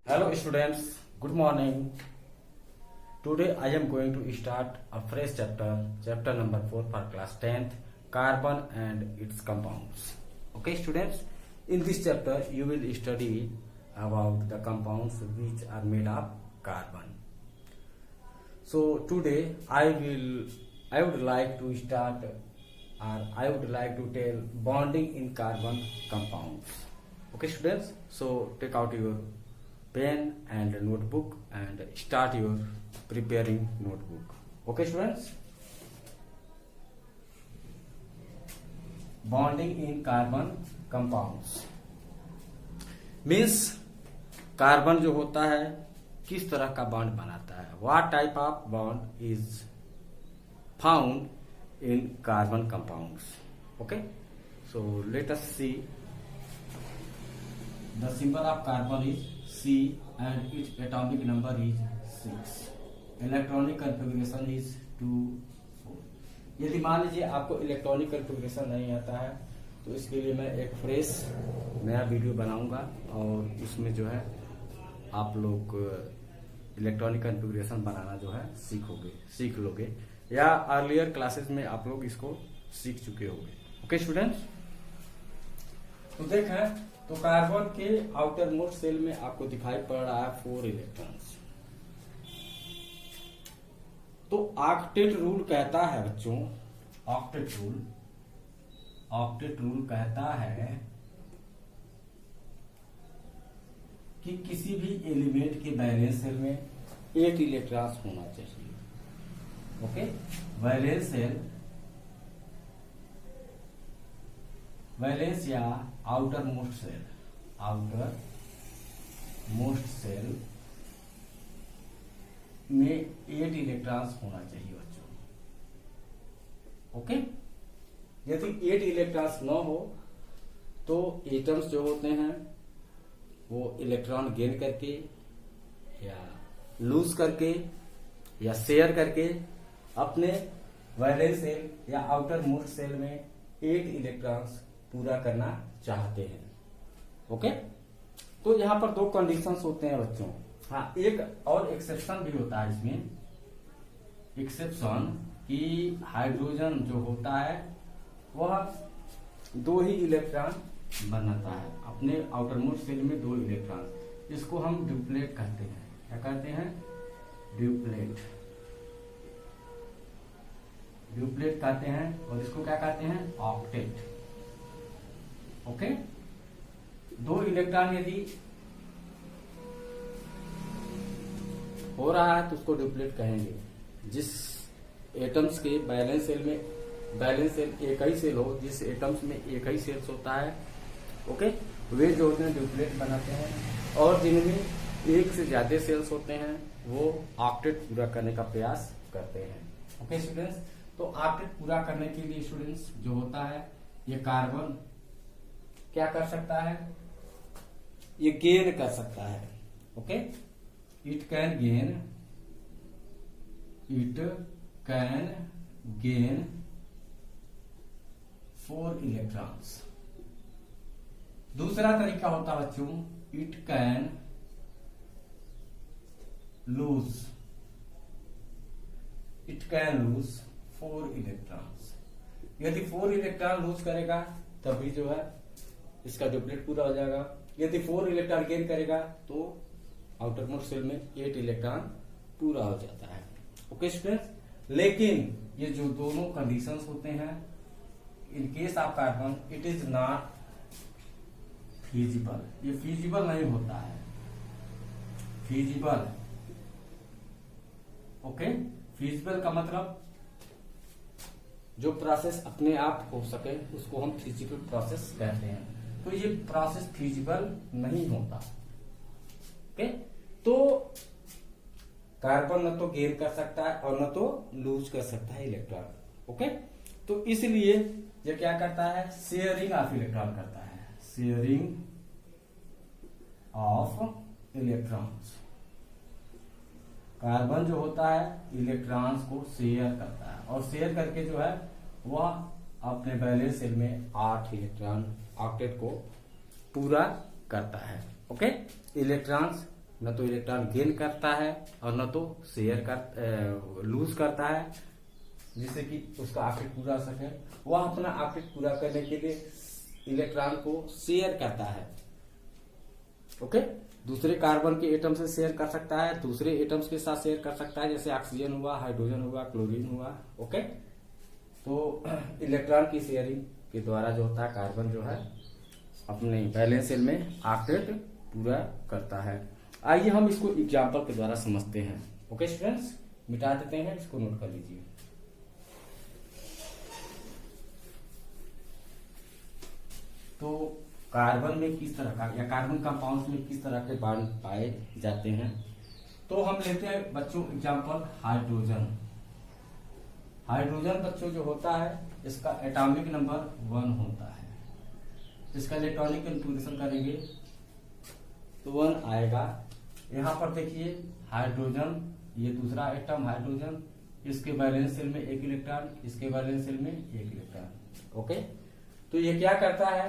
Hello students, good morning. Today I am going to start a fresh chapter number 4 for class 10th, carbon and its compounds. Okay students, in this chapter you will study about the compounds which are made of carbon. So today I would like to start or I would like to tell bonding in carbon compounds. Okay students, so take out your pen and notebook and start your preparing notebook. Okay students, bonding in carbon compounds means carbon जो होता है किस तरह का bond बनाता है. What type of bond is found in carbon compounds. Okay, so let us see. The symbol of carbon is C and its atomic number is 6. Electronic configuration is 2 4. यदि मान लीजिए आपको इलेक्ट्रॉनिक कन्फिग्रेशन नहीं आता है तो इसके लिए मैं एक फ्रेश नया वीडियो बनाऊंगा और उसमें जो है आप लोग इलेक्ट्रॉनिक कन्फिग्रेशन बनाना जो है सीख लोगे या अर्लियर क्लासेस में आप लोग इसको सीख चुके होंगे. ओके स्टूडेंट्स, तो देखें तो कार्बन के आउटर मोस्ट सेल में आपको दिखाई पड़ रहा है 4 इलेक्ट्रॉन्स. तो ऑक्टेट रूल कहता है बच्चों, ऑक्टेट रूल कहता है कि किसी भी एलिमेंट के वैलेंस सेल में 8 इलेक्ट्रॉन्स होना चाहिए. ओके, वैलेंस या आउटर मोस्ट सेल में 8 इलेक्ट्रॉन्स होना चाहिए बच्चों. ओके, यदि 8 इलेक्ट्रॉन्स न हो तो एटम्स जो होते हैं वो इलेक्ट्रॉन गेन करके या लूज करके या शेयर करके अपने वैलेंस सेल या आउटर मोस्ट सेल में 8 इलेक्ट्रॉन्स पूरा करना चाहते हैं. ओके, तो यहाँ पर 2 कंडीशंस होते हैं बच्चों. हाँ, एक और एक्सेप्शन भी होता है इसमें. एक्सेप्शन कि हाइड्रोजन जो होता है वह 2 ही इलेक्ट्रॉन बनाता है अपने आउटर मोस्ट सेल में 2 इलेक्ट्रॉन. इसको हम ड्यूप्लेट कहते हैं. क्या कहते हैं? ड्यूप्लेट कहते हैं. और इसको क्या कहते हैं? ऑक्टेट. ओके, 2 इलेक्ट्रॉन यदि हो रहा है तो उसको ड्यूप्लेट कहेंगे. जिस एटम्स के बैलेंस सेल एक ही सेल हो, जिस एटम्स में एक ही सेल्स होता है, ओके, वे जो होते हैं ड्यूप्लेट बनाते हैं. और जिनमें एक से ज्यादा सेल्स होते हैं वो ऑक्टेट पूरा करने का प्रयास करते हैं. ओके स्टूडेंट्स, तो ऑक्टेट पूरा करने के लिए स्टूडेंट्स जो होता है ये कार्बन क्या कर सकता है? ये गेन कर सकता है. Okay, it can gain 4 electrons. दूसरा तरीका होता है बच्चों, इट कैन लूज 4 इलेक्ट्रॉन्स. यदि 4 इलेक्ट्रॉन लूज करेगा तभी जो है इसका ड्यूप्लेट पूरा हो जाएगा. यदि 4 इलेक्ट्रॉन गेन करेगा तो आउटर मोस्ट सेल में 8 इलेक्ट्रॉन पूरा हो जाता है. ओके स्टूडेंट्स, लेकिन ये जो दोनों कंडीशंस होते हैं इन case of carbon it is not feasible. ये फीजिबल नहीं होता है. ओके, फीजिबल का मतलब जो प्रोसेस अपने आप हो सके उसको हम फिजिबल प्रोसेस कहते हैं. तो ये प्रोसेस फिजिबल नहीं होता. ओके, तो कार्बन न तो गेन कर सकता है और न तो लूज कर सकता है इलेक्ट्रॉन. ओके, तो इसलिए ये क्या करता है? शेयरिंग ऑफ इलेक्ट्रॉन करता है. Sharing of electrons. कार्बन जो होता है इलेक्ट्रॉन्स को शेयर करता है और शेयर करके जो है वह अपने वैलेंस सेल में 8 इलेक्ट्रॉन ऑक्टेट को पूरा करता है. ओके, इलेक्ट्रॉन्स न तो इलेक्ट्रॉन गेन करता है और न तो शेयर कर लूज करता है, जिससे कि उसका ऑर्बिट पूरा हो सके। वह अपना ऑर्बिट पूरा करने के लिए इलेक्ट्रॉन को शेयर करता है। ओके, दूसरे कार्बन के एटम से शेयर कर सकता है, दूसरे एटम्स के साथ शेयर कर सकता है, जैसे ऑक्सीजन हुआ, हाइड्रोजन हुआ, क्लोरीन हुआ। ओके, तो इलेक्ट्रॉन की शेयरिंग के द्वारा जो होता है कार्बन जो है अपने वैलेंस शेल में ऑक्टेट पूरा करता है। आइए हम इसको एग्जाम्पल के द्वारा समझते हैं। ओके स्टूडेंट्स, मिटा देते हैं, इसको नोट कर लीजिए। तो कार्बन में किस तरह का या कार्बन कंपाउंड्स में किस तरह के बॉन्ड पाए जाते हैं, तो हम लेते हैं बच्चों एग्जाम्पल हाइड्रोजन। हाइड्रोजन बच्चों जो होता है इसका एटॉमिक नंबर 1 होता है। इसका इलेक्ट्रॉनिक कन्फिग्रेशन करेंगे तो 1 आएगा। यहां पर देखिए हाइड्रोजन, ये दूसरा एटम हाइड्रोजन, इसके वैलेंस शेल में 1 इलेक्ट्रॉन, इसके वैलेंस शेल में 1 इलेक्ट्रॉन। ओके, तो ये क्या करता है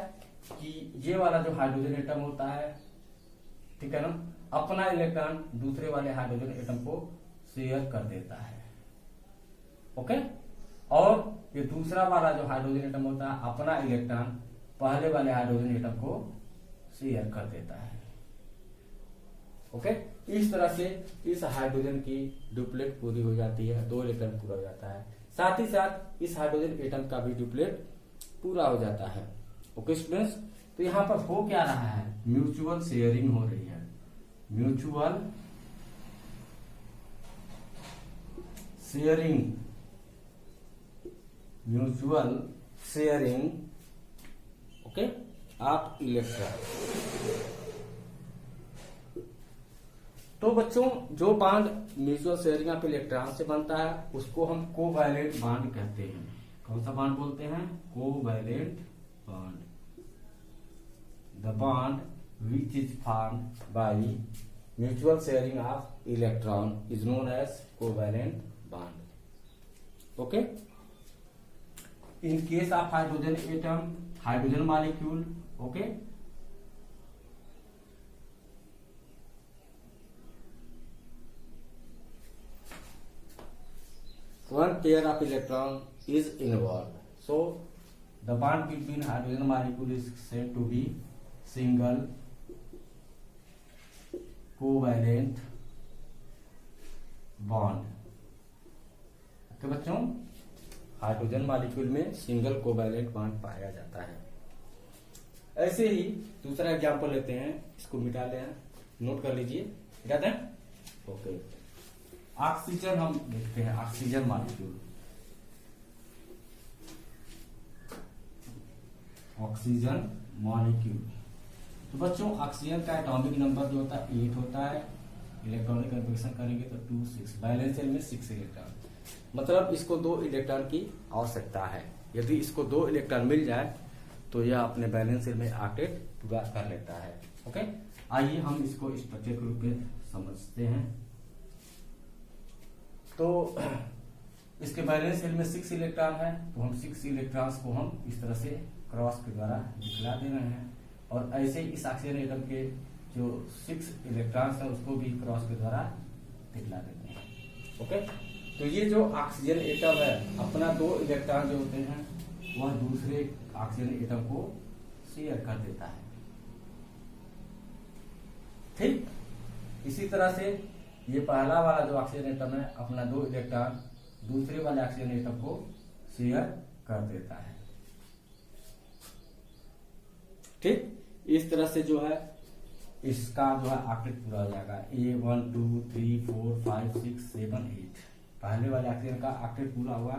कि ये वाला जो हाइड्रोजन एटम होता है, ठीक है ना, अपना इलेक्ट्रॉन दूसरे वाले हाइड्रोजन एटम को शेयर कर देता है। ओके, और ये दूसरा वाला जो हाइड्रोजन एटम होता है अपना इलेक्ट्रॉन पहले वाले हाइड्रोजन एटम को शेयर कर देता है। ओके, इस तरह से इस हाइड्रोजन की डुप्लेट पूरी हो जाती है, 2 इलेक्ट्रॉन पूरा हो जाता है। साथ ही साथ इस हाइड्रोजन एटम का भी डुप्लेट पूरा हो जाता है। ओके स्टूडेंट्स, तो यहां पर हो क्या रहा है, म्यूचुअल शेयरिंग हो रही है। Mutual sharing, mutual sharing okay of electron. तो बच्चों जो bond mutual sharing of electron से बनता है उसको हम कोवैलेंट बॉन्ड कहते हैं। कौन सा बॉन्ड बोलते हैं, covalent bond. The bond which is formed by mutual sharing of electron is known as covalent bond. Okay, in case of hydrogen atom, hydrogen molecule, okay, one pair of electron is involved, so the bond between hydrogen molecule is said to be single covalent bond। तो बच्चों hydrogen molecule में single covalent bond पाया जाता है। ऐसे ही दूसरा example लेते हैं, इसको मिटा लें, नोट कर लीजिए, मिटा दें। ओके, ऑक्सीजन हम देखते हैं, ऑक्सीजन मॉलिक्यूल, ऑक्सीजन मॉलिक्यूल। तो बच्चों ऑक्सीजन का एटॉमिक नंबर जो होता है 8 होता है। इलेक्ट्रॉनिक कन्फिग्रेशन करेंगे तो 2 6, बैलेंस शेल में 6 इलेक्ट्रॉन, मतलब इसको 2 इलेक्ट्रॉन की आवश्यकता है। यदि इसको 2 इलेक्ट्रॉन मिल जाए तो यह अपने बैलेंस शेल में ऑक्टेट पूरा कर लेता है। ओके, आइए हम इसको स्ट्रक्चर के रूप में समझते हैं। तो इसके बैलेंस शेल में 6 इलेक्ट्रॉन है, तो हम 6 इलेक्ट्रॉन्स को हम इस तरह से क्रॉस के द्वारा दिखला दे रहे हैं, और ऐसे ही इस ऑक्सीजन एटम के जो 6 इलेक्ट्रॉन्स है उसको भी क्रॉस के द्वारा दिखला देते हैं। ओके, तो ये जो ऑक्सीजन एटम है अपना 2 इलेक्ट्रॉन जो होते हैं वह दूसरे ऑक्सीजन एटम को शेयर कर देता है। ठीक, इसी तरह से ये पहला वाला जो ऑक्सीजन एटम है अपना 2 इलेक्ट्रॉन दूसरे वाले ऑक्सीजन एटम को शेयर कर देता है। ठीक, इस तरह से जो है इसका जो है ऑक्टेट पूरा हो जाएगा। ए 1 2 3 4 5 6 7 8, पहले वाले ऑक्सीजन का ऑक्टेट पूरा हुआ।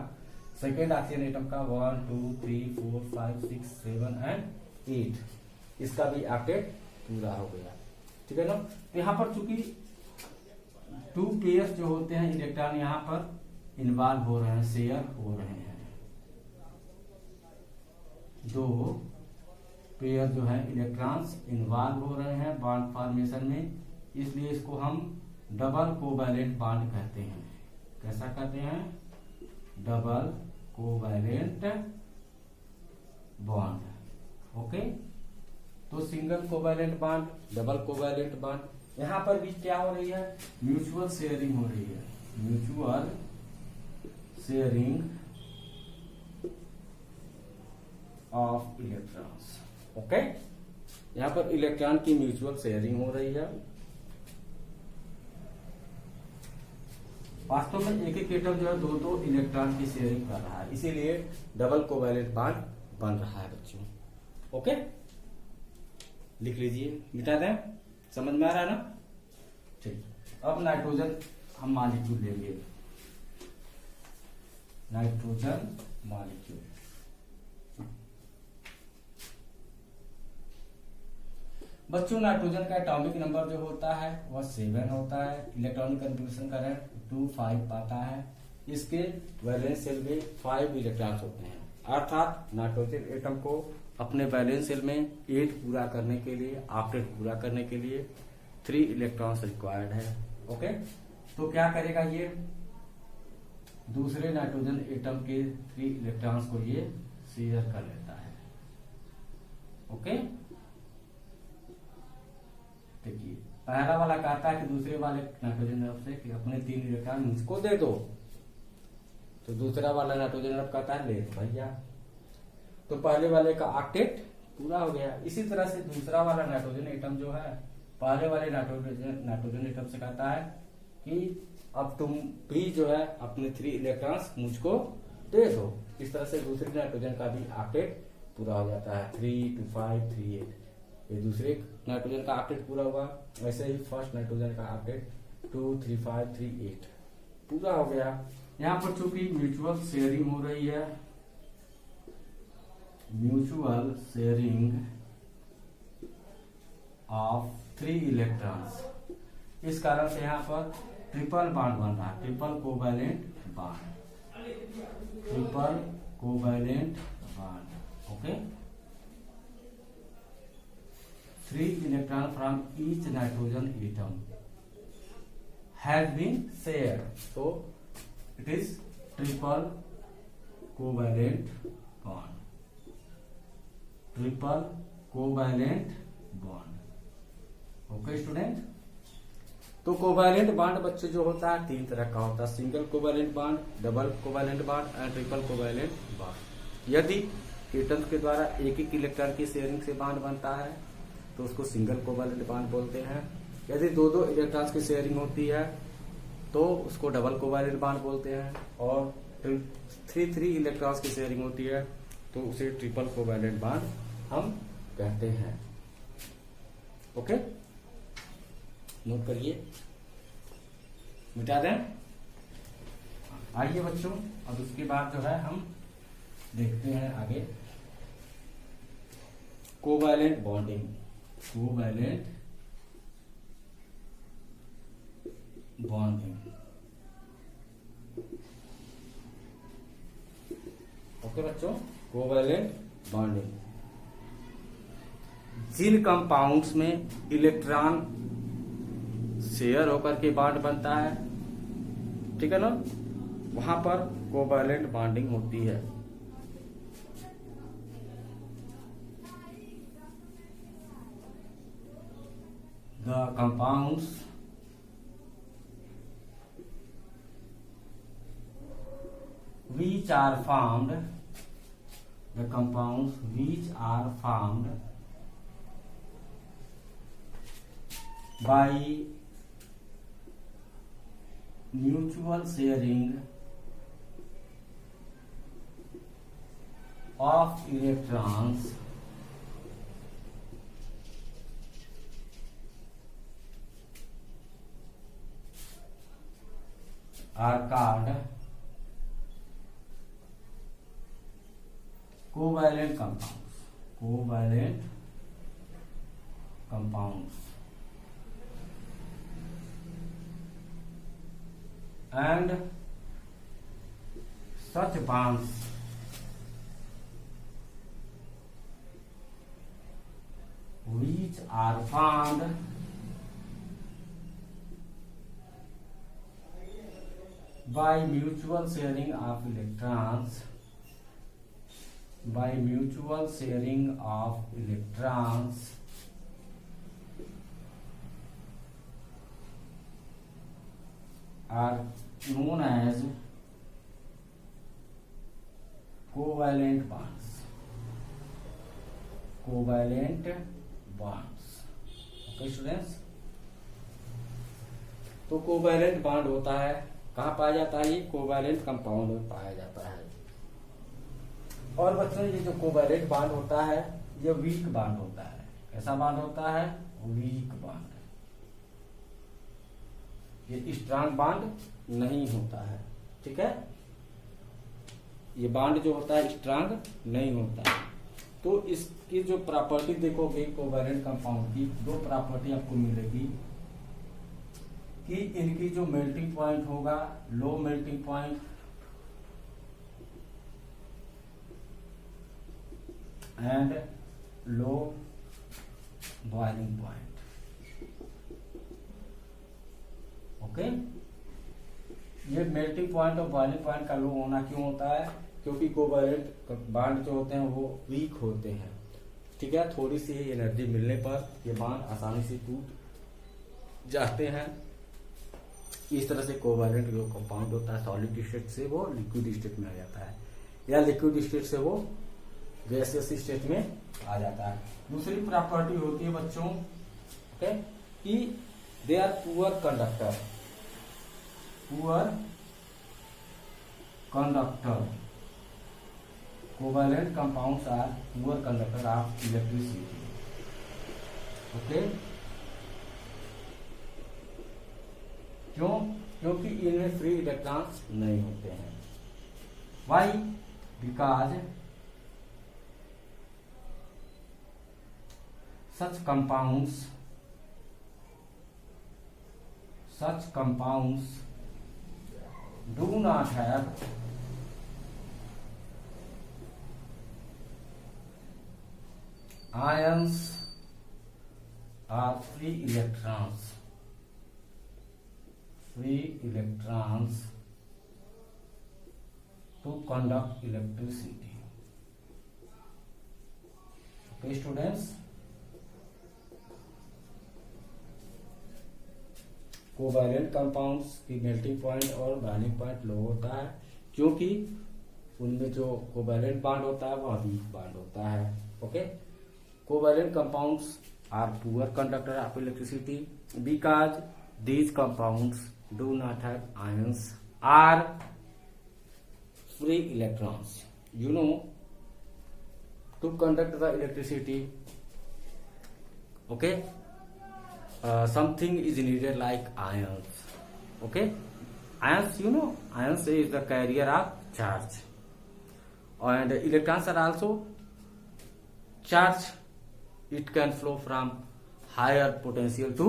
सेकेंड ऑक्सीजन एटम का 1 2 3 4 5 6 7 एंड 8, इसका भी ऑक्टेट पूरा हो गया। ठीक है ना, तो यहाँ पर चूंकि 2 पेयर्स जो होते हैं इलेक्ट्रॉन यहाँ पर इन्वॉल्व हो रहे हैं, शेयर हो रहे हैं। 2 पेयर जो है इलेक्ट्रॉन्स इन्वॉल्व हो रहे हैं बॉन्ड फॉर्मेशन में, इसलिए इसको हम डबल कोवैलेंट बॉन्ड कहते हैं। कैसा कहते हैं, डबल कोवैलेंट बॉन्ड। ओके, तो single covalent bond, double covalent bond, यहां पर भी क्या हो रही है, म्यूचुअल शेयरिंग हो रही है, mutual sharing of electrons. Okay, यहां पर इलेक्ट्रॉन की म्यूचुअल शेयरिंग हो रही है। वास्तव में एक एक एटम जो है दो दो इलेक्ट्रॉन की शेयरिंग कर रहा है, इसीलिए डबल कोवैलेंट बॉन्ड बन रहा है बच्चों। ओके, लिख लीजिए, मिटा दें, समझ में आ रहा है ना। ठीक, अब नाइट्रोजन हम मॉलिक्यूल लेंगे, नाइट्रोजन मॉलिक्यूल। बच्चों नाइट्रोजन का एटॉमिक नंबर जो होता है वह 7 होता है, इलेक्ट्रॉनिक कंट्रीब्यूशन करंट 2,5 आता है। इसके वैलेंस सेल में 5 इलेक्ट्रॉन्स होते हैं, अर्थात नाइट्रोजन एटम को अपने वैलेंस सेल में 8 पूरा करने के लिए, ऑक्टेट पूरा करने के लिए 3 इलेक्ट्रॉन्स रिक्वायर्ड है। ओके, तो क्या करेगा ये, दूसरे नाइट्रोजन एटम के 3 इलेक्ट्रॉन्स को ये शेयर कर लेता है। ओके, देखिए पहला वाला कहता है कि दूसरे वाले नाइट्रोजन एटम से कि अपने 3 इलेक्ट्रॉन मुझको दे दो, तो दूसरा वाला नाइट्रोजन एटम कहता है ले भैया, तो पहले वाले का ऑक्टेट पूरा हो गया। इसी तरह से दूसरा वाला नाइट्रोजन एटम जो है पहले वाले नाइट्रोजन एटम से कहता है कि अब तुम भी जो है अपने 3 इलेक्ट्रॉन्स मुझको दे दो। इस तरह से दूसरे नाइट्रोजन का भी ऑक्टेट पूरा हो जाता है, 3 2 5 3 8। ये दूसरे नाइट्रोजन का ऑक्टेट पूरा हुआ, वैसे ही फर्स्ट नाइट्रोजन का ऑक्टेट 2 3 5 3 8 पूरा हो गया। यहाँ पर चूंकि म्यूचुअल शेयरिंग हो रही है, म्यूचुअल शेयरिंग ऑफ 3 इलेक्ट्रॉन्स, इस कारण से यहाँ पर ट्रिपल बॉन्ड बन रहा है, triple covalent bond, triple covalent bond. Okay, 3 electron from each nitrogen atom has been shared, so it is triple covalent bond, triple covalent bond। Okay student, तो covalent bond बच्चे जो होता है 3 तरह का होता है, single covalent bond, double covalent bond and triple covalent bond. यदि एटम्स के द्वारा एक एक इलेक्ट्रॉन की शेयरिंग से बॉन्ड बनता है तो उसको सिंगल कोवैलेंट बॉन्ड बोलते हैं। यदि दो दो इलेक्ट्रॉन्स की शेयरिंग होती है तो उसको डबल कोवैलेंट बॉन्ड बोलते हैं, और 3 इलेक्ट्रॉन्स की शेयरिंग होती है तो उसे ट्रिपल कोवैलेंट बॉन्ड हम कहते हैं। ओके, नोट करिए, मिटा दें। आइए बच्चों, अब उसके बाद जो है हम देखते हैं आगे covalent bonding, covalent bonding. Okay बच्चों, कोवैलेंट बॉन्डिंग, जिन कंपाउंड्स में इलेक्ट्रॉन शेयर होकर के बॉन्ड बनता है, ठीक है ना, वहां पर कोवैलेंट बॉन्डिंग होती है। The compounds which are formed, the compounds which are formed by mutual sharing of electrons are called covalent compounds, covalent compounds, and such bonds which are formed by mutual sharing of electrons, by mutual sharing of electrons are known as covalent bonds. Covalent bonds. Okay students, तो covalent bond होता है, कहाँ पाया जाता है? ये covalent compound में पाया जाता है। और बच्चों ये जो कोवैलेंट बॉन्ड होता है ये वीक बॉन्ड होता है। कैसा बॉन्ड होता है? Weak bond. ये स्ट्रांग बॉन्ड नहीं होता है, ठीक है। ये बॉन्ड जो होता है स्ट्रांग नहीं होता है। तो इसकी जो प्रॉपर्टी देखोगे कोवैलेंट कंपाउंड की, दो प्रॉपर्टी आपको मिलेगी कि इनकी जो मेल्टिंग पॉइंट होगा लो melting point and low boiling point. Okay, ये मेल्टिंग पॉइंट और बॉइलिंग पॉइंट का लो होना क्यों होता है? क्योंकि कोवैलेंट बॉन्ड जो होते हैं वो वीक होते हैं, ठीक है। थोड़ी सी एनर्जी मिलने पर ये बॉन्ड आसानी से टूट जाते हैं। इस तरह से कोवैलेंट जो कंपाउंड होता है सॉलिड स्टेट से वो लिक्विड स्टेट में आ जाता है, या लिक्विड स्टेट से वो गैसियस स्टेट में आ जाता है। दूसरी प्रॉपर्टी होती है बच्चों, ओके, कि they are poor conductor. Poor conductor, covalent compounds are poor conductor of electricity. Okay, क्यों? क्योंकि इनमें फ्री इलेक्ट्रॉन्स नहीं होते हैं। Why? Because such compounds do not have ions or free electrons to conduct electricity. Okay students, covalent compounds की melting point और boiling point लो होता है क्योंकि उनमें जो कोवैलेंट बॉन्ड होता है वो वीक बॉन्ड होता है। Okay, covalent compounds are poor conductor of electricity because these compounds do not have ions or free electrons. You know, to conduct the electricity, okay, something is needed like ions. Okay, ions, you know, ions is the carrier of charge, and electrons are also charge. It can flow from higher potential to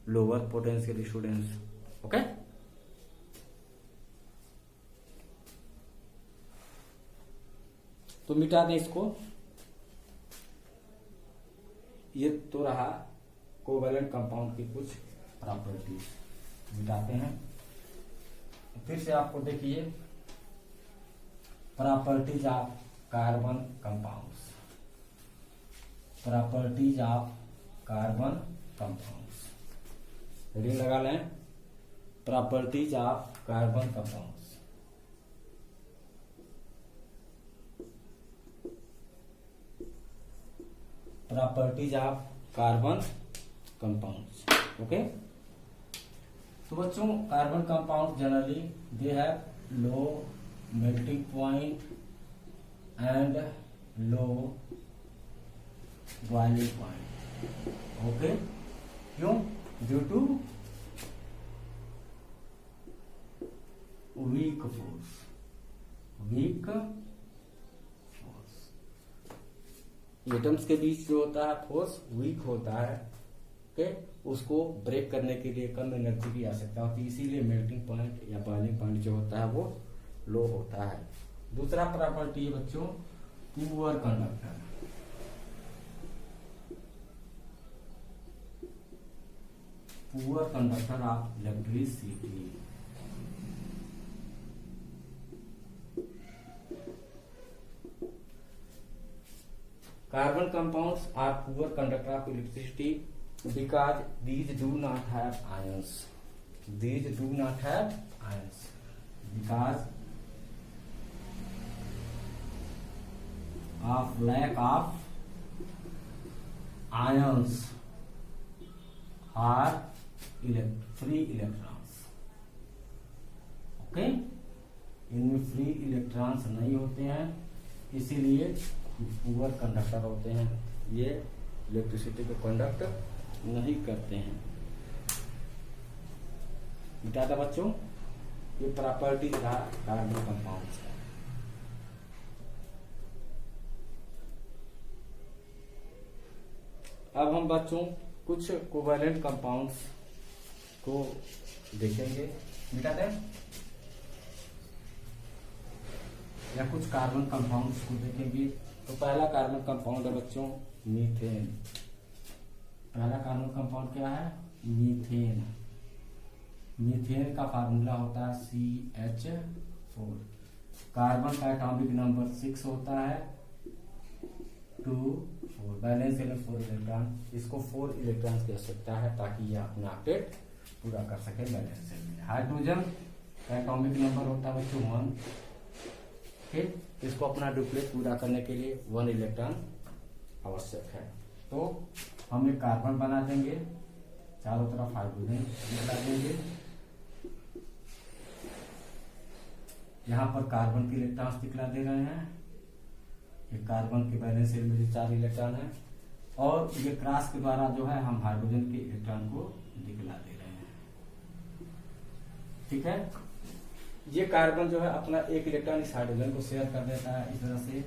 lower potential, students. Okay, तो मिटा दें इसको। ये तो रहा covalent compound की कुछ properties, मिटाते हैं। फिर से आपको देखिए properties of carbon compounds. Properties of carbon compounds, reading लगा लें। Properties of carbon compounds. Properties of carbon compounds. Okay, तो बच्चों carbon compound generally they have low melting point and low boiling point. Okay, क्यों? Due to weak force. Weak force, atoms के बीच जो होता है फोर्स वीक होता है। ओके, उसको ब्रेक करने के लिए कम एनर्जी की आवश्यकता होती है, इसीलिए मेल्टिंग पॉइंट या बॉइलिंग पॉइंट जो होता है वो लो होता है। दूसरा प्रॉपर्टी है बच्चों poor conductor. Poor conductor of electricity. Carbon compounds are poor conductor of electricity because these do not have ions. these do not have ions because of lack of ions or free electrons. Okay, इनमें free electrons नहीं होते हैं, इसीलिए poor conductor होते हैं, ये electricity को conduct नहीं करते हैं। बेटा था बच्चों, ये प्रॉपर्टी था कार्बन कंपाउंड्स का। अब हम बच्चों कुछ कोवैलेंट कंपाउंड्स को देखेंगे, बेटा थे, या कुछ कार्बन कंपाउंड्स को देखेंगे। तो पहला कार्बन कंपाउंड है बच्चों मीथेन। पहला कार्बन कंपाउंड क्या है? मीथेन। मीथेन का फार्मूला होता है CH4। कार्बन का एटॉमिक नंबर 6 होता है 2 4। बैलेंस में 4 इलेक्ट्रॉन, इसको 4 इलेक्ट्रॉन की आवश्यकता है ताकि यह अपना ऑक्टेट पूरा कर सके बैलेंस में। हाइड्रोजन का एटॉमिक नंबर होता है बच्चों 1। ठीक, इसको अपना डुप्लेट पूरा करने के लिए 1 इलेक्ट्रॉन आवश्यक है। तो हम एक कार्बन बना देंगे, चारों तरफ हाइड्रोजन निकला देंगे। यहाँ पर कार्बन के इलेक्ट्रॉन्स दिखला दे रहे हैं। ये कार्बन के बैलेंस शेल में 4 इलेक्ट्रॉन है, और ये क्रॉस के द्वारा जो है हम हाइड्रोजन के इलेक्ट्रॉन को दिखला दे रहे हैं। ठीक है, ये कार्बन जो है अपना एक इलेक्ट्रॉन इस हाइड्रोजन को शेयर कर देता है। इस तरह से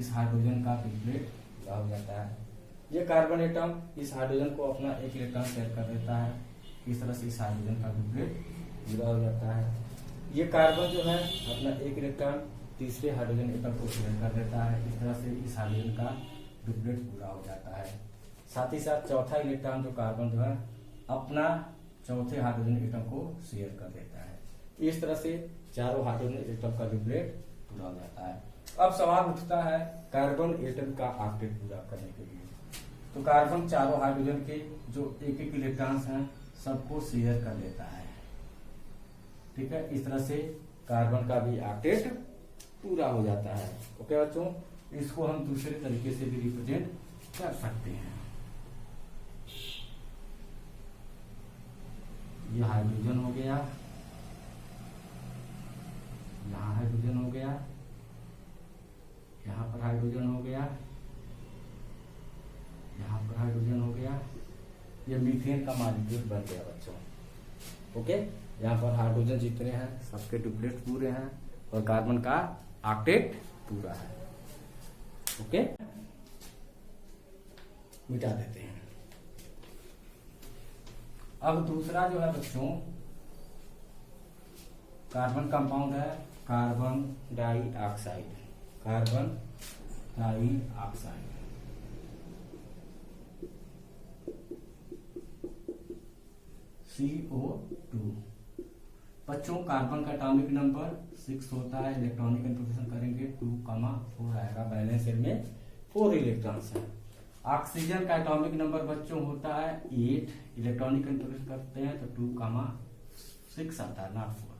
इस हाइड्रोजन का डुप्लेट पूरा हो जाता है। ये कार्बन एटम इस हाइड्रोजन को अपना एक इलेक्ट्रॉन शेयर कर देता है। इस तरह से इस हाइड्रोजन का डुप्लेट पूरा हो जाता है। ये कार्बन जो है अपना एक इलेक्ट्रॉन तीसरे हाइड्रोजन एटम को शेयर कर देता है। इस तरह से इस हाइड्रोजन का डुप्लेट पूरा हो जाता है। साथ ही साथ चौथा इलेक्ट्रॉन जो कार्बन जो है अपना चौथे हाइड्रोजन एटम को शेयर कर देता है। इस तरह से चारों हाइड्रोजन एटम का डुप्लेट पूरा हो जाता है। अब सवाल उठता है कार्बन एटम का ऑक्टेट पूरा करने के लिए। तो कार्बन चारों हाइड्रोजन के जो एक एक इलेक्ट्रॉन्स हैं सबको शेयर कर लेता है। ठीक है, इस तरह से कार्बन का भी ऑक्टेट पूरा हो जाता है। ओके बच्चों, इसको हम दूसरे तरीके से भी रिप्रेजेंट कर सकते हैं। ये हाइड्रोजन हो गया, यहाँ हाइड्रोजन हो गया, यहाँ पर हाइड्रोजन हो गया, यहाँ पर हाइड्रोजन हो गया। ये मीथेन का मॉलिक्यूल बन गया बच्चों। ओके, यहाँ पर हाइड्रोजन जितने हैं सबके डुप्लेट पूरे हैं और कार्बन का ऑक्टेट पूरा है। ओके, मिटा देते हैं। अब दूसरा जो है बच्चों कार्बन कंपाउंड है carbon dioxide. Carbon dioxide CO2। बच्चों कार्बन का एटॉमिक नंबर 6 होता है। इलेक्ट्रॉनिक कंट्रीब्यूशन करेंगे 2,4 आएगा। बैलेंस शेल में 4 इलेक्ट्रॉन्स हैं। ऑक्सीजन का एटॉमिक नंबर बच्चों होता है 8। इलेक्ट्रॉनिक कंट्रीब्यूशन करते हैं तो 2,6 आता है, नॉट 4।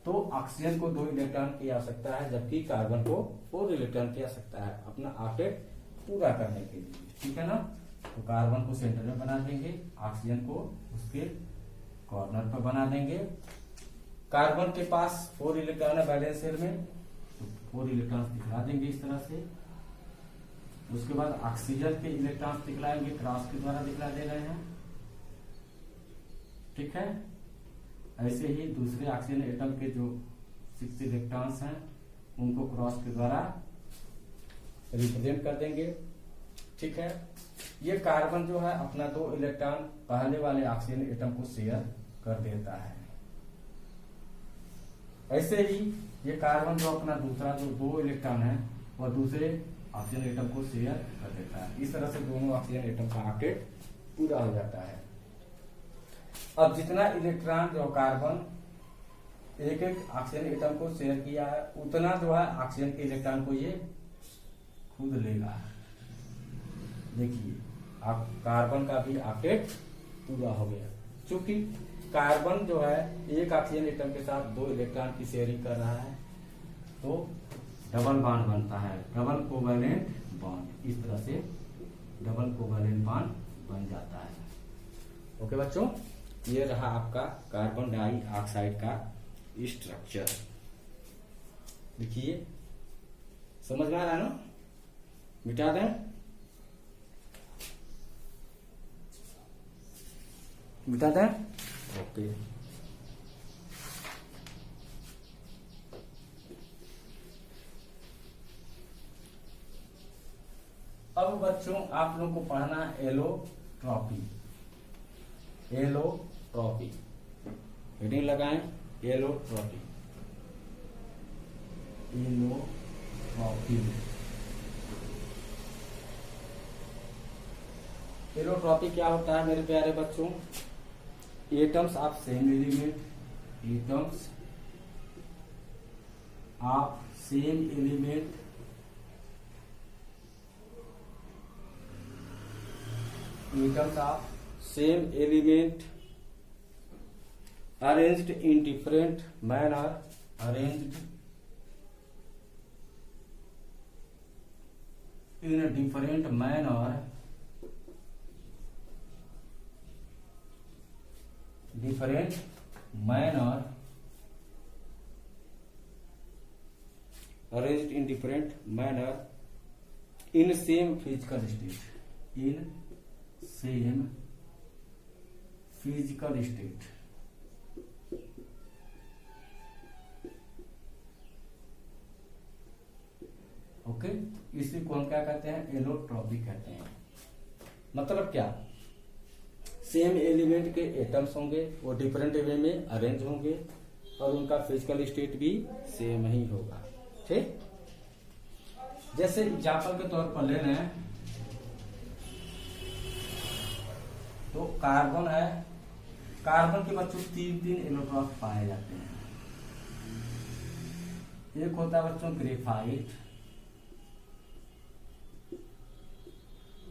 तो ऑक्सीजन को 2 इलेक्ट्रॉन की आवश्यकता है, जबकि कार्बन को 4 इलेक्ट्रॉन की आवश्यकता है अपना ऑक्टेट पूरा करने के लिए। ठीक है ना, तो कार्बन को सेंटर में बना देंगे, ऑक्सीजन को उसके कॉर्नर पर बना देंगे। कार्बन के पास 4 इलेक्ट्रॉन है बैलेंस शेल में, तो 4 इलेक्ट्रॉन दिखला देंगे इस तरह से। उसके बाद ऑक्सीजन के इलेक्ट्रॉन दिखलाएंगे, क्रॉस के द्वारा दिखला दे रहे हैं। ठीक है, ऐसे ही दूसरे ऑक्सीजन एटम के जो 6 इलेक्ट्रॉन्स हैं उनको क्रॉस के द्वारा रिप्रेजेंट कर देंगे। ठीक है, ये कार्बन जो है अपना 2 इलेक्ट्रॉन पहले वाले ऑक्सीजन एटम को शेयर कर देता है। ऐसे ही ये कार्बन जो अपना दूसरा जो 2 इलेक्ट्रॉन है और दूसरे ऑक्सीजन एटम को शेयर कर देता है। इस तरह से दोनों ऑक्सीजन एटम का ऑक्टेट पूरा हो जाता है। अब जितना इलेक्ट्रॉन जो कार्बन एक एक ऑक्सीजन एटम को शेयर किया है उतना जो है ऑक्सीजन के इलेक्ट्रॉन को ये खुद लेगा। देखिए अब कार्बन का भी ऑक्टेट पूरा हो गया। चूंकि कार्बन जो है एक ऑक्सीजन एटम के साथ 2 इलेक्ट्रॉन की शेयरिंग कर रहा है तो डबल बॉन्ड बनता है, डबल कोवैलेंट बॉन्ड। इस तरह से डबल कोवैलेंट बॉन्ड बन जाता है। ओके बच्चों, ये रहा आपका कार्बन डाइऑक्साइड का स्ट्रक्चर। देखिए समझ में आ रहा है ना? मिटा दें, मिटा दें। ओके, अब बच्चों आप लोगों को पढ़ना एलोट्रॉपी। एलोट्रॉपी हेडिंग लगाएं, एलोट्रॉपी। एलोट्रॉपी एलोट्रॉपी क्या होता है मेरे प्यारे बच्चों? Atoms of same element, atoms of same element atoms of same element arranged in different manner, arranged in a different manner, different manner, arranged in different manner in same physical state, in same physical state। Okay, इसी को हम क्या कहते हैं? Allotropy कहते हैं। मतलब क्या? सेम एलिमेंट के एटम्स होंगे, वो डिफरेंट वे में अरेंज होंगे और उनका फिजिकल स्टेट भी सेम ही होगा। ठीक, जैसे एग्जाम्पल के तौर पर ले लें तो कार्बन है, कार्बन के बच्चों 3 एलोट्रॉप पाए जाते हैं। एक होता है बच्चों ग्रेफाइट,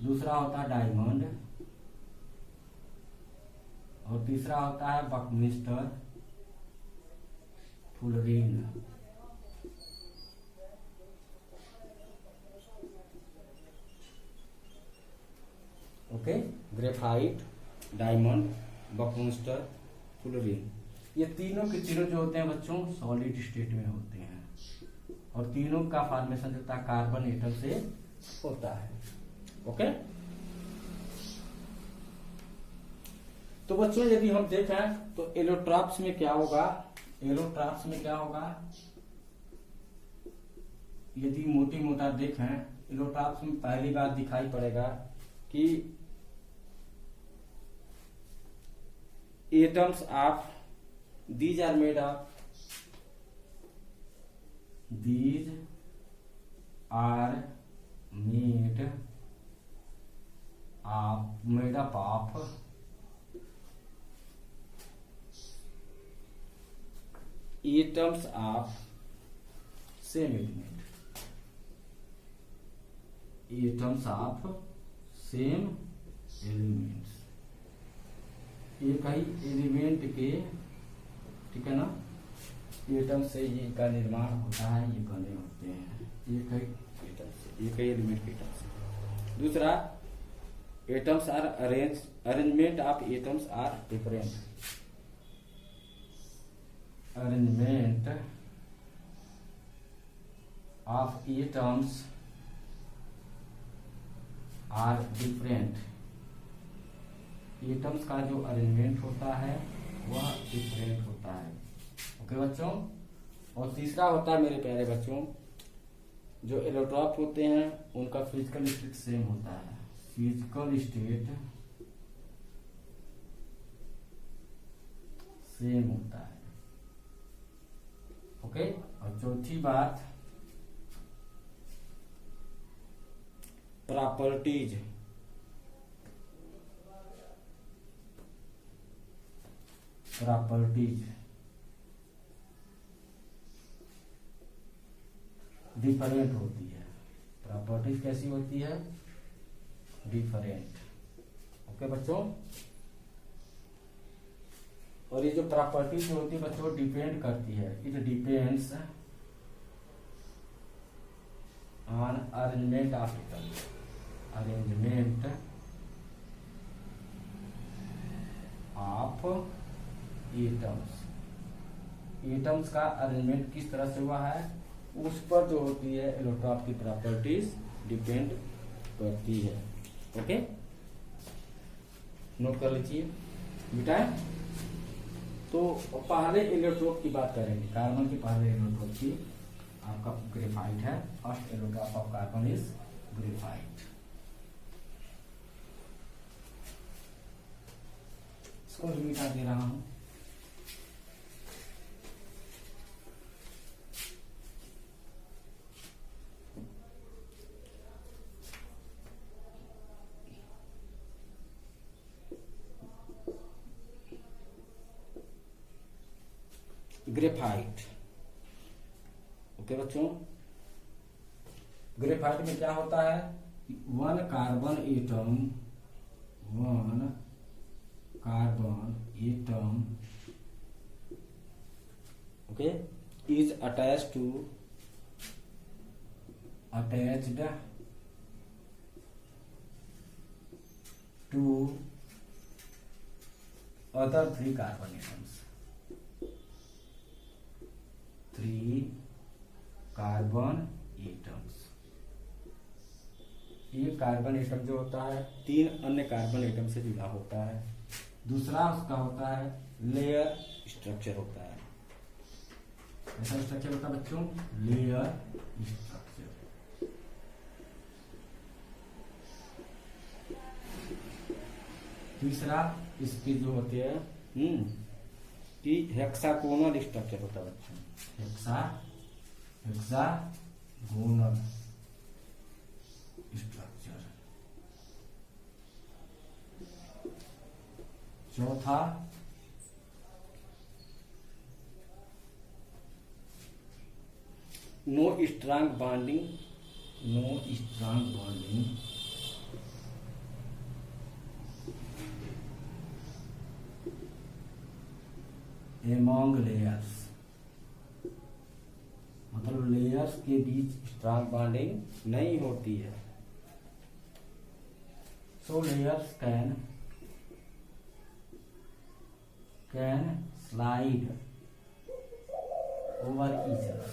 दूसरा होता है डायमंड और तीसरा होता है Buckminster fullerene. Okay, graphite, diamond, Buckminster, fullerene, ये तीनों के तीनों जो होते हैं बच्चों सॉलिड स्टेट में होते हैं और तीनों का फॉर्मेशन जो कार्बन एटम से होता है। ओके, तो बच्चों यदि हम देखें तो एलोट्रॉप्स में क्या होगा? एलोट्रॉप्स में क्या होगा? यदि मोटी मोटा देखें एलोट्रॉप्स में पहली बार दिखाई पड़ेगा कि atoms of these are made of made up of atoms of same element, atoms of same elements, एक ही एलिमेंट के, ठीक है ना, एटम से ये का निर्माण होता है, ये बने होते हैं एक ही एटम से, एक ही एलिमेंट के एटम से। दूसरा, atoms or arrangement of atoms are different, arrangement of atoms are different, atoms का जो अरेंजमेंट होता है वह डिफरेंट होता है। ओके बच्चों, और तीसरा होता है मेरे प्यारे बच्चों जो एलोट्रॉप होते हैं उनका फिजिकल स्टेट सेम होता है, फिजिकल स्टेट सेम होता है। ओके, और चौथी बात प्रॉपर्टीज, प्रॉपर्टीज डिफरेंट होती है। प्रॉपर्टीज कैसी होती है? डिफरेंट। ओके बच्चों, और ये जो प्रॉपर्टीज होती है बच्चों डिपेंड करती है, it depends on arrangement of atoms, arrangement of atoms. Atoms का अरेंजमेंट किस तरह से हुआ है उस पर जो होती है इलेक्ट्रॉन की प्रॉपर्टीज डिपेंड करती है। ओके, नोट कर लीजिए बेटा। तो पहले इलेक्ट्रोड की बात करेंगे, कार्बन की पहले इलेक्ट्रोड की आपका ग्रेफाइट है। First electrode of carbon is graphite. इसको मिटा दे रहा हूं। ग्रेफाइट। ओके बच्चों, ग्रेफाइट में क्या होता है, one carbon atom okay is attached to other 3 carbon atoms, 3 carbon atoms. एक कार्बन एटम जो होता है 3 अन्य कार्बन एटम से जुड़ा होता है। दूसरा उसका होता है लेयर स्ट्रक्चर होता है। ऐसा स्ट्रक्चर होता है बच्चों, लेयर स्ट्रक्चर। तीसरा इसकी जो होती है कि हेक्सागोनल स्ट्रक्चर होता है बच्चों, हेक्सागोनल स्ट्रक्चर। चौथा no strong bonding among layers, मतलब लेयर्स के बीच स्ट्रांग बॉन्डिंग नहीं होती है। So layers can slide over each other.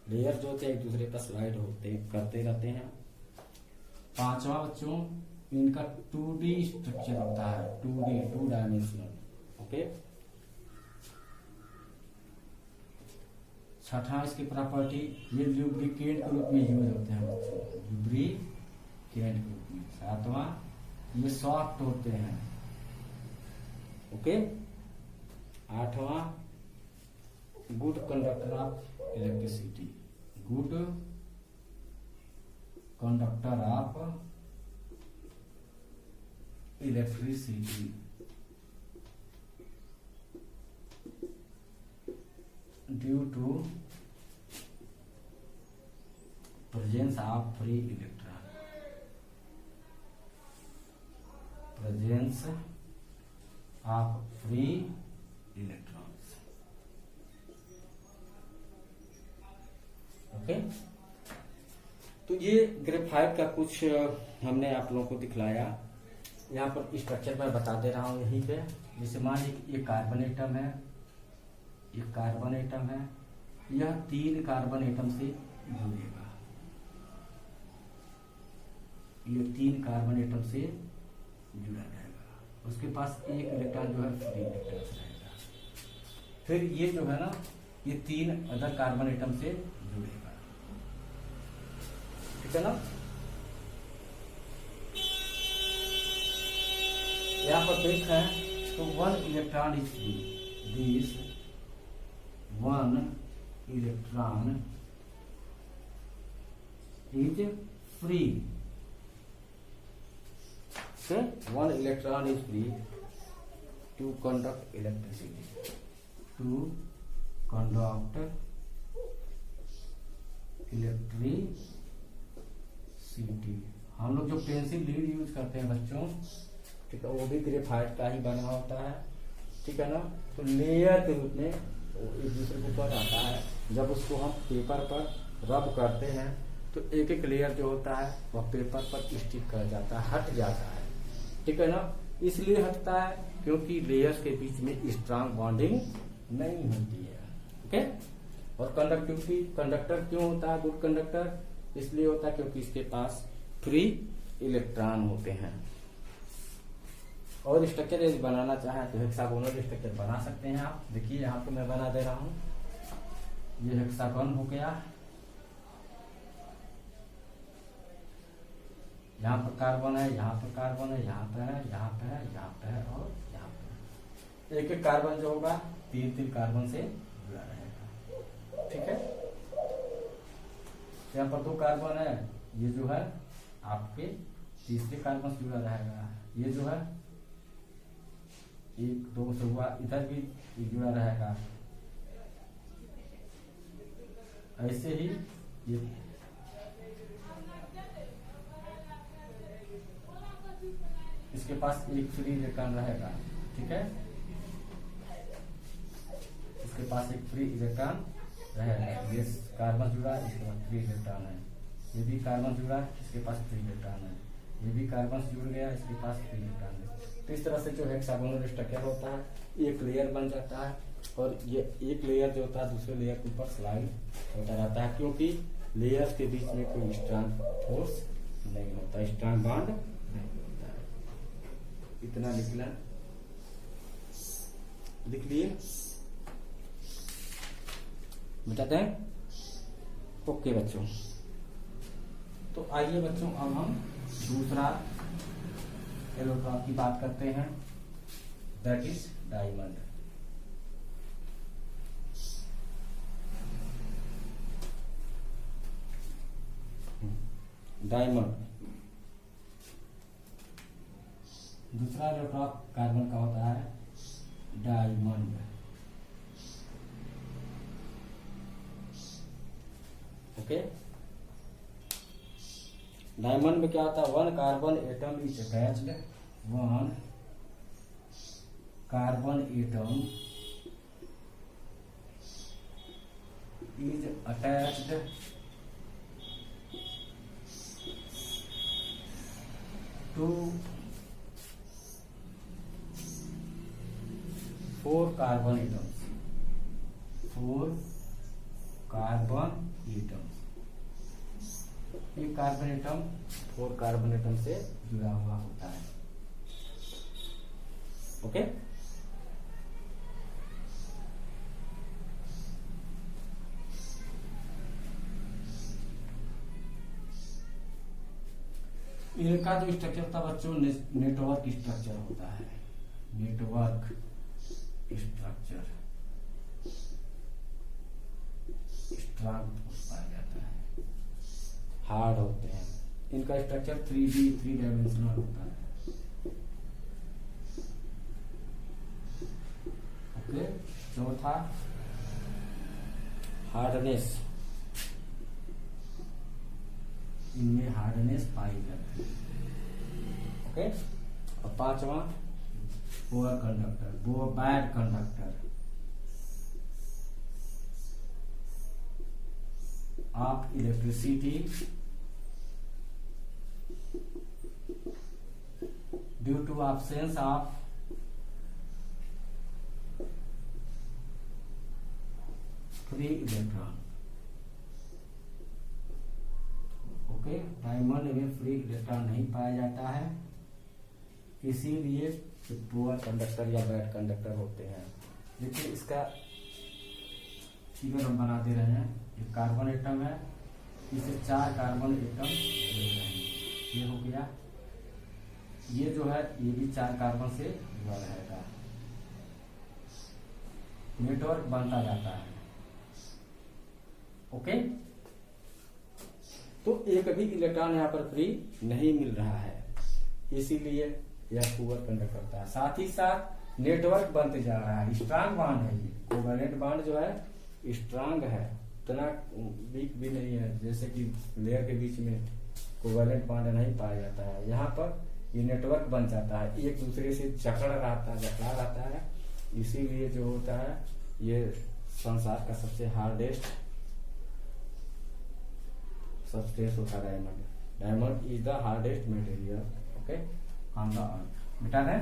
Layer जो होते हैं एक दूसरे पर स्लाइड करते रहते हैं। पांचवा बच्चों इनका 2D स्ट्रक्चर होता है, 2 डायमेंशनल। ओके, छठा इसकी प्रॉपर्टी ये लुब्रिकेंट के रूप में यूज होते हैं बच्चों, लुब्रिकेंट के रूप में। सातवां ये सॉफ्ट होते हैं। ओके, आठवां good conductor of electricity, good conductor of electricity due to presence of free electron, presence of free electrons. Okay, तो ये ग्रेफाइट का कुछ हमने आप लोगों को दिखलाया। यहाँ पर स्ट्रक्चर मैं बता दे रहा हूँ यहीं पे। जैसे मान लीजिए ये कार्बन एटम है, एक कार्बन एटम है, यह 3 कार्बन एटम से जुड़ेगा, ये 3 कार्बन एटम से जुड़ा रहेगा। उसके पास एक इलेक्ट्रॉन जो है फ्री इलेक्ट्रॉन रहेगा। फिर ये जो है ना ये 3 अदर कार्बन एटम से जुड़ेगा। ठीक है ना, यहाँ पर देख है तो 1 electron is free, this 1 electron is free. So 1 electron is free to conduct electricity, to conduct electricity। हम लोग जो पेंसिल लीड यूज करते हैं बच्चों, ठीक है, वो भी ग्रेफाइट का ही बना होता है। ठीक है ना। तो लेयर के रूप में वो एक दूसरे के ऊपर आता है। जब उसको हम पेपर पर रब करते हैं तो एक एक लेयर जो होता है वह पेपर पर स्टिक कर जाता है, हट जाता है, ठीक है ना। इसलिए हटता है क्योंकि लेयर्स के बीच में स्ट्रांग बॉन्डिंग नहीं होती है। ओके। और कंडक्टिविटी, कंडक्टर क्यों होता है गुड कंडक्टर? इसलिए होता है क्योंकि इसके पास फ्री इलेक्ट्रॉन होते हैं। और स्ट्रक्चर यदि बनाना चाहें तो हेक्सागोनल स्ट्रक्चर बना सकते हैं आप। देखिए यहाँ पे मैं बना दे रहा हूँ, ये हेक्सागोन हो गया, यहाँ पर कार्बन है, यहाँ पर कार्बन है, यहाँ पे है, यहाँ पे है, यहाँ पे है और यहाँ पे। एक एक कार्बन जो होगा तीन तीन कार्बन से जुड़ा रहेगा, ठीक है। यहाँ पर दो कार्बन है, ये जो है आपके तीसरे कार्बन से जुड़ा रहेगा। ये जो है एक दो से हुआ, इधर भी जुड़ा रहेगा। ऐसे ही ये इसके पास एक फ्री इलेक्ट्रॉन रहेगा, ठीक है। इसके पास एक फ्री इलेक्ट्रॉन रहेगा। ये कार्बन जुड़ा है, इसके पास फ्री इलेक्ट्रॉन है। ये भी कार्बन जुड़ा है, इसके पास फ्री इलेक्ट्रॉन है। ये भी कार्बन से जुड़ गया, इसके पास फ्री इलेक्ट्रॉन है। तो इस तरह से जो हेक्सागोनल स्ट्रक्चर होता है एक लेयर बन जाता है और ये एक लेयर जो होता है दूसरे लेयर के ऊपर स्लाइड होता रहता है, क्योंकि लेयर्स के बीच में कोई स्ट्रांग फोर्स नहीं होता, स्ट्रांग बॉन्ड नहीं होता है। इतना निकला, लिख लिए, बताते हैं। ओके बच्चों, तो आइए बच्चों अब हम दूसरा एलोट्रॉप की बात करते हैं, दैट इज डायमंड। डायमंड दूसरा एलोट्रॉप कार्बन का होता है डायमंड। ओके। डायमंड में क्या होता है? One carbon atom is attached, one carbon atom is attached to 4 carbon atoms, 4 carbon atoms. एक कार्बन एटम 4 कार्बन एटम से जुड़ा हुआ होता है। ओके। इनका जो स्ट्रक्चर था बच्चों नेटवर्क स्ट्रक्चर होता है, नेटवर्क स्ट्रक्चर। स्ट्रांग फोर्स पाया जाता है, हार्ड होते हैं। इनका स्ट्रक्चर 3D 3 डायमेंशनल होता है। ओके। चौथा हार्डनेस, इनमें हार्डनेस पाई जाती है। ओके। और पांचवा पुअर कंडक्टर, वो bad conductor of electricity due to absence of free electron. Okay. Diamond में फ्री इलेक्ट्रॉन नहीं पाया जाता है, इसीलिए पुअर कंडक्टर या बैड कंडक्टर होते हैं। देखिए इसका फिगर हम बना दे रहे हैं। ये कार्बन एटम है, इसे 4 कार्बन एटम ले रहे हैं, ये हो गया। ये जो है ये भी 4 कार्बन से जुड़ा रहेगा, नेटवर्क बनता जाता है। ओके। तो एक भी इलेक्ट्रॉन यहाँ पर फ्री नहीं मिल रहा है, इसीलिए यह पुअर कंडक्ट करता है। साथ ही साथ नेटवर्क बनते जा रहा है, स्ट्रांग बॉन्ड है। ये कोवैलेंट बॉन्ड जो है स्ट्रांग है, उतना वीक भी नहीं है जैसे कि लेयर के बीच में कोवैलेंट बॉन्ड नहीं पाया जाता है। यहाँ पर ये नेटवर्क बन जाता है, एक दूसरे से जकड़ा रहता है, इसीलिए जो होता है ये संसार का सबसे हार्डेस्ट सब्सटेंस होता है diamond. Diamond is the hardest material okay on the earth. बेटा है।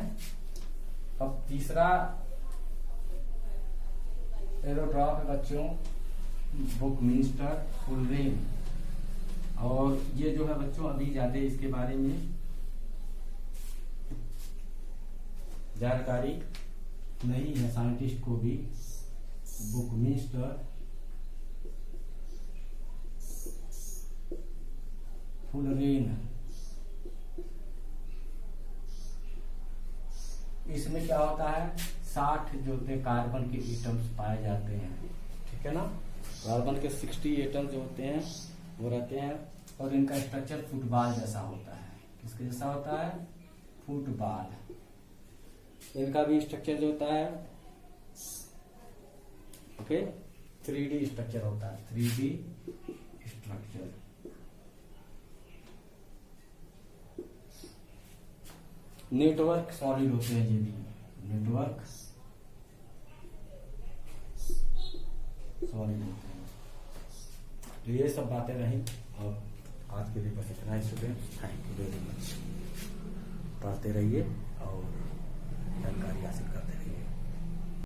अब तीसरा एरोड्रॉप है बच्चों बुकमिंस्टर फुलरेन। और ये जो है बच्चों अभी ज्यादा इसके बारे में जानकारी नहीं है साइंटिस्ट को भी। बुकमिंस्टर फुलरेन, इसमें क्या होता है 60 जो होते हैं कार्बन के एटम्स पाए जाते हैं, ठीक है ना। कार्बन के 60 एटम्स जो होते हैं वो रहते हैं और इनका स्ट्रक्चर फुटबॉल जैसा होता है। किसके जैसा होता है? फुटबॉल। इनका भी स्ट्रक्चर जो होता है ओके 3D स्ट्रक्चर होता है, 3D स्ट्रक्चर। नेटवर्क सॉलिड होते हैं ये भी, नेटवर्क सॉलिड होते हैं। तो ये सब बातें रही और आज के लिए बस इतना ही। Student thank you very much. पढ़ते रहिए और जानकारी हासिल कर